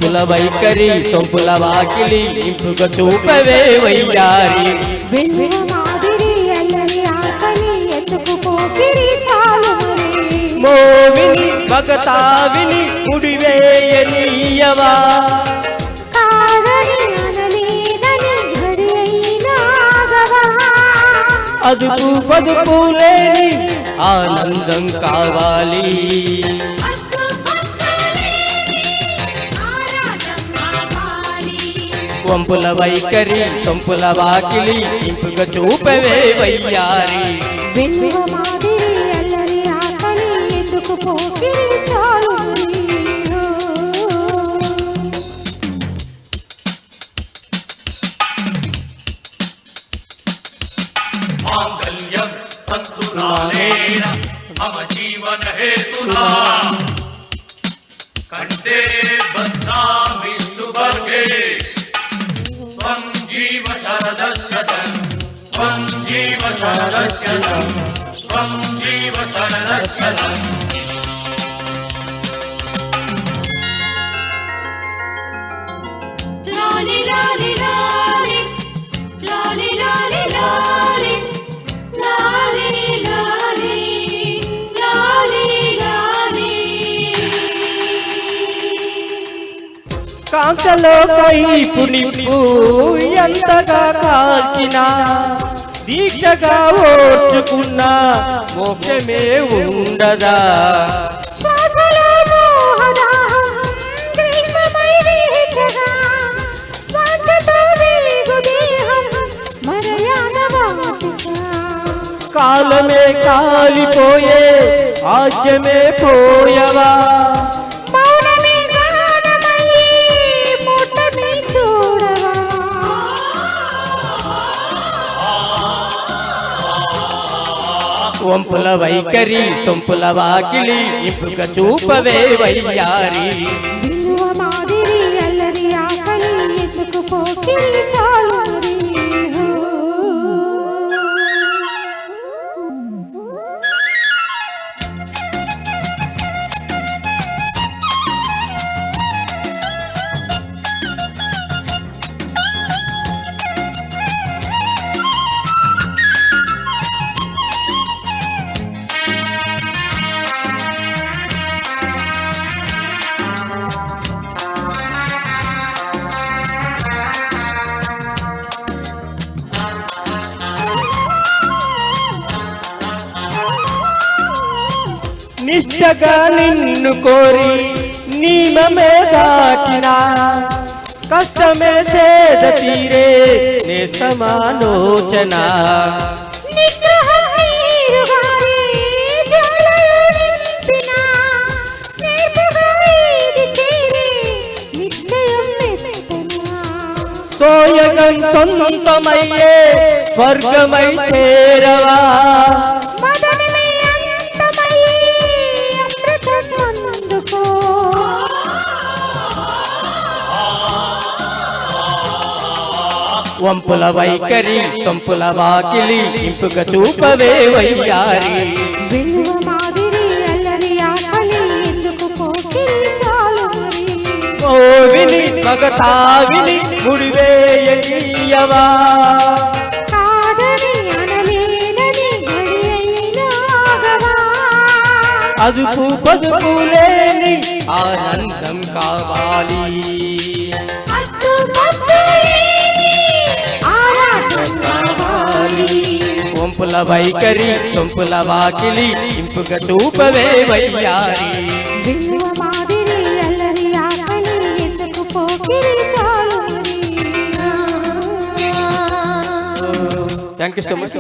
వంపుల వైఖరి సొంపుల వాకిలి ఇంపుగా చూపవే వయ్యారి మోవిని భగతావిని ముడివేయనీయవా అదుపు పదుపు లేని ఆనందం కావాలి వంపుల వైఖరి సొంపుల వాకిలి ఇంపుగా చూపవే వయ్యారి मांगल्यं तन्तुनानेन मम जीवन हेतुना कंठे बध्नामि सुभगे त्वं जीव शरदस्यतं त्वं जीव शरदस्यतं त्वं जीव शरदस्यतं लाली लाली लाली लाली लाली लाली కాంతలో కైపు నిప్పు ఎంతగా కాల్చినా దీక్షగా ఓర్చుకున్నా మోక్షమే ఉండదా కాలమే కాలిపోయే ఆజ్యమే పోయవా వంపుల వైఖరి సొంపుల వాకిలి ఇంపుగా చూపవే వయ్యారి నిష్టగా నిన్ను కోరి నియమమే దాటినా కష్టమే సేద తీరే నేస్తమాలోచన సోయగం సొంతమయ్యే స్వర్గమై చేరవా వంపుల వైఖరి సొంపుల వాకిలి ఇంపుగా చూపవే వయ్యారి మోవిని భగతావిని ముడివేయనీయవా అదుపు పదుపు లేని ఆనందం కావాలి వంపుల వైఖరి సొంపుల వాకిలి ఇంపుగా చూపవే వయ్యారి థ్యాంక్ యూ సో మచ్.